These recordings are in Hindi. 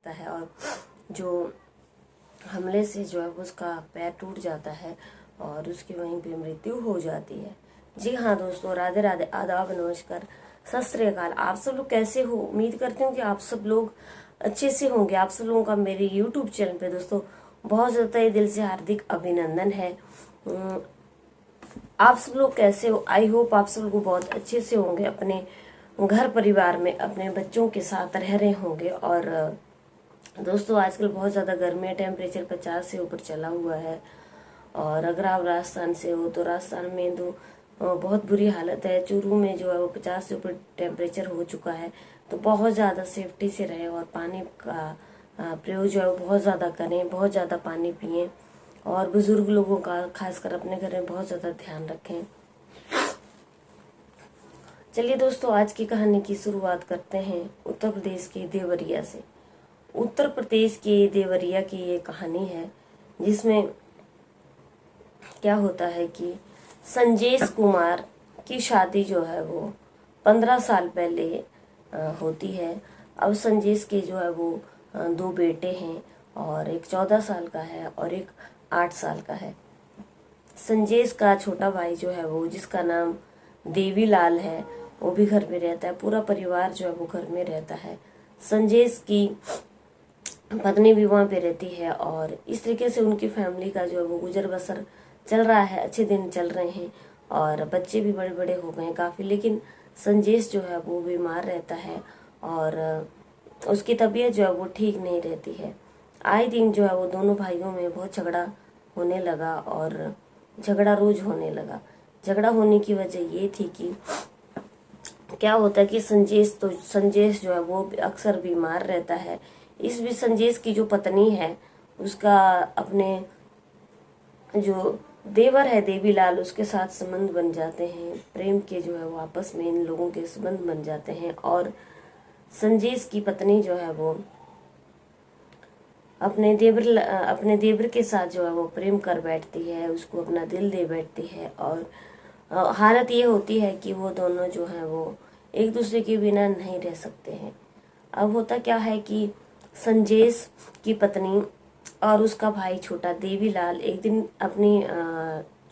है और जो हमले से जो है उसका पैर टूट जाता है और उसकी वहीं पे मृत्यु हो जाती है। जी हाँ दोस्तों, राधे राधे, आदाब, नमस्कार, सत श्री अकाल। आप सब लोग कैसे हो? उम्मीद करती हूँ कि आप सब लोग अच्छे से होंगे। आप सब लोगों का मेरे यूट्यूब चैनल पे दोस्तों बहुत ज़्यादा दिल से हार्दिक अभिनंदन है। आप सब लोग कैसे हो? आई होप आप सब लोग बहुत अच्छे से होंगे, अपने घर परिवार में अपने बच्चों के साथ रह रहे होंगे। और दोस्तों आजकल बहुत ज़्यादा गर्मी है, टेम्परेचर 50 से ऊपर चला हुआ है। और अगर आप राजस्थान से हो तो राजस्थान में तो बहुत बुरी हालत है। चूरू में जो है वो 50 से ऊपर टेम्परेचर हो चुका है। तो बहुत ज़्यादा सेफ्टी से रहें और पानी का प्रयोग जो है वो बहुत ज़्यादा करें, बहुत ज़्यादा पानी पिएं और बुजुर्ग लोगों का खासकर अपने घर में बहुत ज़्यादा ध्यान रखें। चलिए दोस्तों, आज की कहानी की शुरुआत करते हैं उत्तर प्रदेश के देवरिया से। उत्तर प्रदेश के देवरिया की ये कहानी है जिसमें क्या होता है कि संजेश कुमार की शादी जो है वो 15 साल पहले होती है। अब संजेश के जो है वो 2 बेटे हैं और एक 14 साल का है और एक 8 साल का है। संजेश का छोटा भाई जो है वो, जिसका नाम देवीलाल है, वो भी घर में रहता है। पूरा परिवार जो है वो घर में रहता है। संजेश की पत्नी भी वहाँ पे रहती है और इस तरीके से उनकी फैमिली का जो है वो गुजर बसर चल रहा है। अच्छे दिन चल रहे हैं और बच्चे भी बड़े बड़े हो गए हैं काफ़ी। लेकिन संजेश जो है वो बीमार रहता है और उसकी तबीयत जो है वो ठीक नहीं रहती है। आए दिन जो है वो दोनों भाइयों में बहुत झगड़ा होने लगा और झगड़ा रोज होने लगा। झगड़ा होने की वजह ये थी कि क्या होता है कि संजेश जो है वो अक्सर बीमार रहता है। इस भी संजेश की जो पत्नी है उसका अपने जो देवर है देवीलाल, उसके साथ संबंध बन जाते हैं। प्रेम के जो है वो आपस में इन लोगों के संबंध बन जाते हैं और संजेश की पत्नी जो है वो अपने देवर के साथ जो है वो प्रेम कर बैठती है, उसको अपना दिल दे बैठती है। और हालत ये होती है कि वो दोनों जो हैं वो एक दूसरे के बिना नहीं रह सकते हैं। अब होता क्या है कि संजेश की पत्नी और उसका भाई छोटा देवीलाल एक दिन अपनी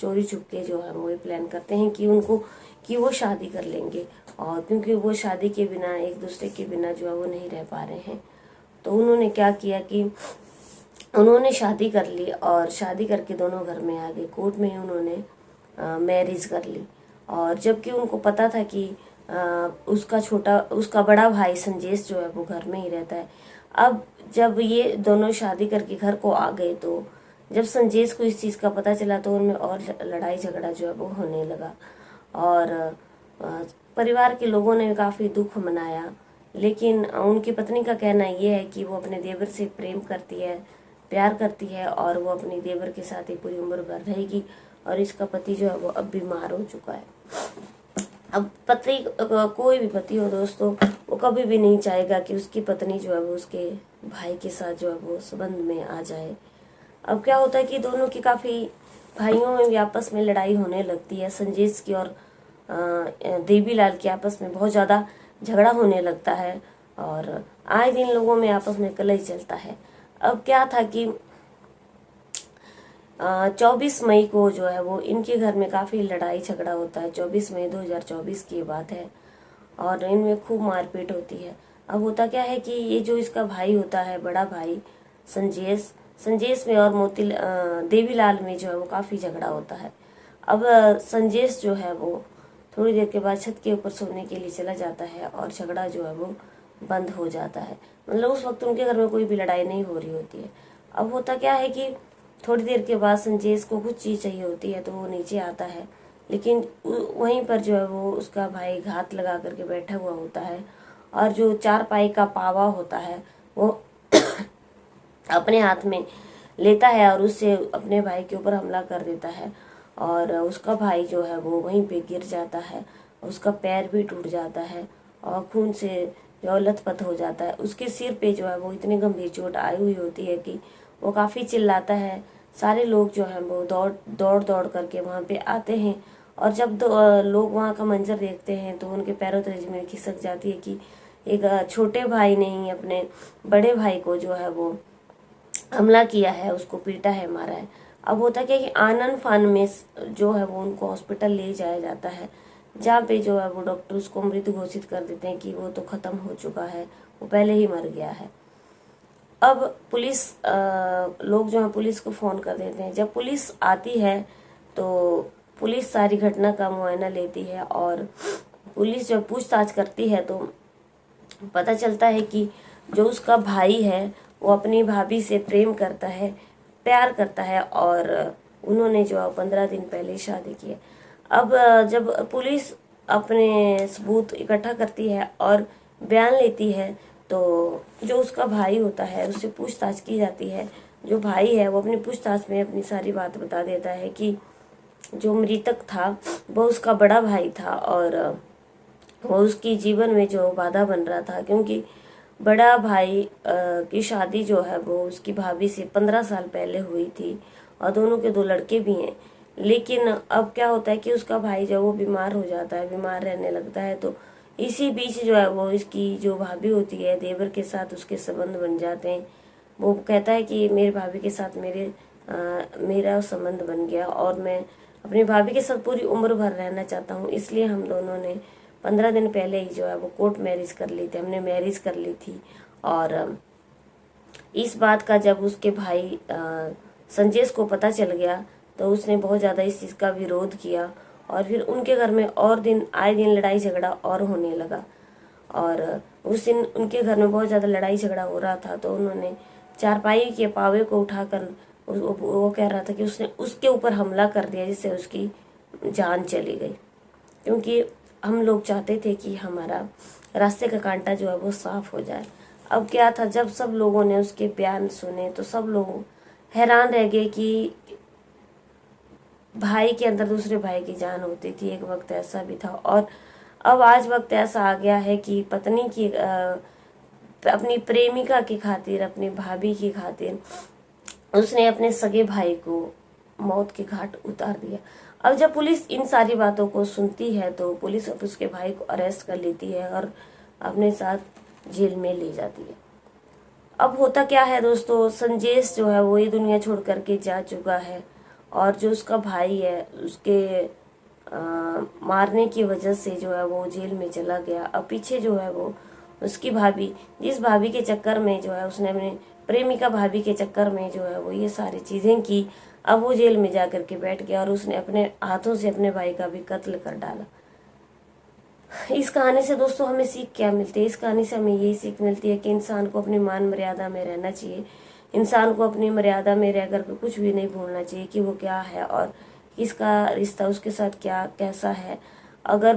चोरी छुपके जो है वो प्लान करते हैं कि वो शादी कर लेंगे। और क्योंकि वो शादी के बिना, एक दूसरे के बिना जो है वो नहीं रह पा रहे हैं, तो उन्होंने क्या किया कि उन्होंने शादी कर ली और शादी करके दोनों घर में आ गए। कोर्ट में उन्होंने मैरिज कर ली। और जबकि उनको पता था कि उसका बड़ा भाई संजेश जो है वो घर में ही रहता है। अब जब ये दोनों शादी करके घर को आ गए तो जब संजेश को इस चीज़ का पता चला तो उनमें और लड़ाई झगड़ा जो है वो होने लगा। और परिवार के लोगों ने काफ़ी दुख मनाया। लेकिन उनकी पत्नी का कहना ये है कि वो अपने देवर से प्रेम करती है, प्यार करती है और वो अपनी देवर के साथ ही पूरी उम्र भर रहेगी। और इसका पति जो है वो अब बीमार हो चुका है। अब पति, कोई भी पति हो दोस्तों, वो कभी भी नहीं चाहेगा कि उसकी पत्नी जो है वो उसके भाई के साथ जो है वो संबंध में आ जाए। अब क्या होता है कि दोनों की काफ़ी भाइयों में भी आपस में लड़ाई होने लगती है। संजेश की और देवीलाल की आपस में बहुत ज़्यादा झगड़ा होने लगता है और आए दिन लोगों में आपस में कलह चलता है। अब क्या था कि 24 मई को जो है वो इनके घर में काफ़ी लड़ाई झगड़ा होता है। 24 मई 2024 की बात है और इनमें खूब मारपीट होती है। अब होता क्या है कि ये जो इसका भाई होता है, बड़ा भाई संजेश में और देवीलाल में जो है वो काफ़ी झगड़ा होता है। अब संजेश जो है वो थोड़ी देर के बाद छत के ऊपर सोने के लिए चला जाता है और झगड़ा जो है वो बंद हो जाता है। मतलब उस वक्त उनके घर में कोई भी लड़ाई नहीं हो रही होती है। अब होता क्या है कि थोड़ी देर के बाद संजेश को कुछ चीज़ चाहिए होती है तो वो नीचे आता है। लेकिन वहीं पर जो है वो उसका भाई घात लगा करके बैठा हुआ होता है और जो 4 पाई का पावा होता है वो अपने हाथ में लेता है और उससे अपने भाई के ऊपर हमला कर देता है। और उसका भाई जो है वो वहीं पे गिर जाता है, उसका पैर भी टूट जाता है और खून से जो लथपथ हो जाता है। उसके सिर पे जो है वो इतनी गंभीर चोट आई हुई होती है कि वो काफ़ी चिल्लाता है। सारे लोग जो हैं वो दौड़ करके वहाँ पे आते हैं और जब लोग वहाँ का मंजर देखते हैं तो उनके पैरों तले जमीन खिसक जाती है कि एक छोटे भाई ने ही अपने बड़े भाई को जो है वो हमला किया है, उसको पीटा है, मारा है। अब होता क्या है कि आनन फान में जो है वो उनको हॉस्पिटल ले जाया जाता है, जहाँ पे जो है वो डॉक्टर उसको मृत घोषित कर देते हैं कि वो तो खत्म हो चुका है, वो पहले ही मर गया है। अब पुलिस लोग जो है पुलिस को फोन कर देते हैं। जब पुलिस आती है तो पुलिस सारी घटना का मुआयना लेती है और पुलिस जब पूछताछ करती है तो पता चलता है कि जो उसका भाई है वो अपनी भाभी से प्रेम करता है, प्यार करता है और उन्होंने जो 15 दिन पहले शादी की है। अब जब पुलिस अपने सबूत इकट्ठा करती है और बयान लेती है तो जो उसका भाई होता है उससे पूछताछ की जाती है। जो भाई है वो अपनी पूछताछ में अपनी सारी बात बता देता है कि जो मृतक था वो उसका बड़ा भाई था और वो उसकी जीवन में जो बाधा बन रहा था, क्योंकि बड़ा भाई की शादी जो है वो उसकी भाभी से 15 साल पहले हुई थी और दोनों के 2 लड़के भी हैं। लेकिन अब क्या होता है कि उसका भाई जब वो बीमार हो जाता है, बीमार रहने लगता है, तो इसी बीच जो है वो इसकी जो भाभी होती है देवर के साथ उसके संबंध बन जाते हैं। वो कहता है कि मेरे भाभी के साथ मेरा संबंध बन गया और मैं अपनी भाभी के साथ पूरी उम्र भर रहना चाहता हूँ, इसलिए हम दोनों ने 15 दिन पहले ही जो है वो कोर्ट मैरिज कर ली थी, हमने मैरिज कर ली थी। और इस बात का जब उसके भाई संजेश को पता चल गया तो उसने बहुत ज़्यादा इस चीज़ का विरोध किया और फिर उनके घर में और आए दिन लड़ाई झगड़ा और होने लगा। और उस दिन उनके घर में बहुत ज़्यादा लड़ाई झगड़ा हो रहा था तो उन्होंने चारपाई के पावे को उठाकर वो कह रहा था कि उसने उसके ऊपर हमला कर दिया, जिससे उसकी जान चली गई। क्योंकि हम लोग चाहते थे कि हमारा रास्ते का कांटा जो है वो साफ हो जाए। अब क्या था, जब सब लोगों ने उसके बयान सुने तो सब लोग हैरान रह गए कि भाई के अंदर दूसरे भाई की जान होती थी, एक वक्त ऐसा भी था। और अब आज वक्त ऐसा आ गया है कि पत्नी की अपनी प्रेमिका की खातिर, अपनी भाभी की खातिर उसने अपने सगे भाई को मौत के घाट उतार दिया। अब जब पुलिस इन सारी बातों को सुनती है तो पुलिस अब उसके भाई को अरेस्ट कर लेती है और अपने साथ जेल में ले जाती है। अब होता क्या है दोस्तों, संजेश जो है वो ये दुनिया छोड़ करके जा चुका है और जो उसका भाई है उसके मारने की वजह से जो है वो जेल में चला गया। अब पीछे जो है वो उसकी भाभी, जिस भाभी के चक्कर में जो है उसने अपने प्रेमिका भाभी के चक्कर में जो है वो ये सारी चीजें की, अब वो जेल में जा करके बैठ गया और उसने अपने हाथों से अपने भाई का भी कत्ल कर डाला। इस कहानी से दोस्तों हमें सीख क्या मिलती है? इस कहानी से हमें यही सीख मिलती है कि इंसान को अपनी मान मर्यादा में रहना चाहिए। इंसान को अपनी मर्यादा में रह करके कुछ भी नहीं भूलना चाहिए कि वो क्या है और किसका रिश्ता उसके साथ क्या कैसा है। अगर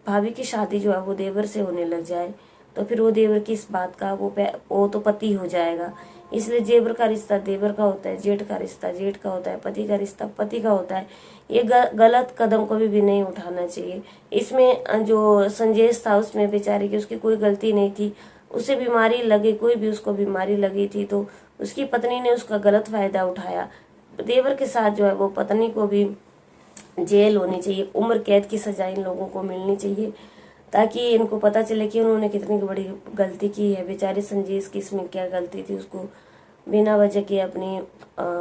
भाभी की शादी जो है वो देवर से होने लग जाए तो फिर वो देवर की इस बात का वो तो पति हो जाएगा। इसलिए देवर का रिश्ता देवर का होता है, जेठ का रिश्ता जेठ का होता है, पति का रिश्ता पति का होता है। ये गलत कदम कभी भी नहीं उठाना चाहिए। इसमें जो संजेश था उसमें बेचारे की उसकी कोई गलती नहीं थी, उसे बीमारी लगी, कोई भी उसको बीमारी लगी थी तो उसकी पत्नी ने उसका गलत फायदा उठाया। देवर के साथ जो है वो पत्नी को भी जेल होनी चाहिए, उम्र कैद की सजा इन लोगों को मिलनी चाहिए ताकि इनको पता चले कि उन्होंने कितनी बड़ी गलती की है। बेचारे संजेश की इसमें क्या गलती थी, उसको बिना वजह के अपनी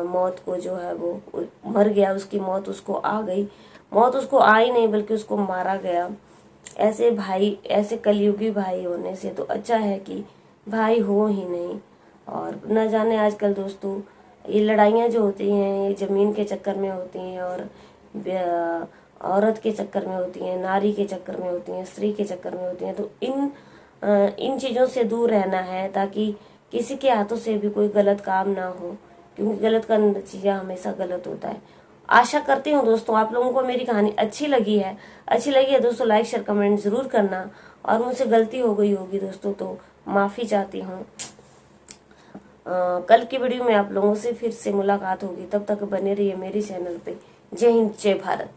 मौत को जो है वो मर गया, उसकी मौत उसको आ गई। मौत उसको आई नहीं बल्कि उसको मारा गया। ऐसे भाई, ऐसे कलयुगी भाई होने से तो अच्छा है कि भाई हो ही नहीं। और न जाने आजकल दोस्तों ये लड़ाइयाँ जो होती हैं ये ज़मीन के चक्कर में होती हैं और औरत के चक्कर में होती हैं, नारी के चक्कर में होती हैं, स्त्री के चक्कर में होती हैं। तो इन चीज़ों से दूर रहना है ताकि किसी के हाथों से भी कोई गलत काम ना हो, क्योंकि गलत का नतीजा हमेशा गलत होता है। आशा करती हूँ दोस्तों आप लोगों को मेरी कहानी अच्छी लगी है दोस्तों। लाइक शेयर कमेंट जरूर करना और मुझसे गलती हो गई होगी दोस्तों तो माफ़ी चाहती हूँ। कल की वीडियो में आप लोगों से फिर से मुलाकात होगी, तब तक बने रहिए मेरे चैनल पे। जय हिंद, जय भारत।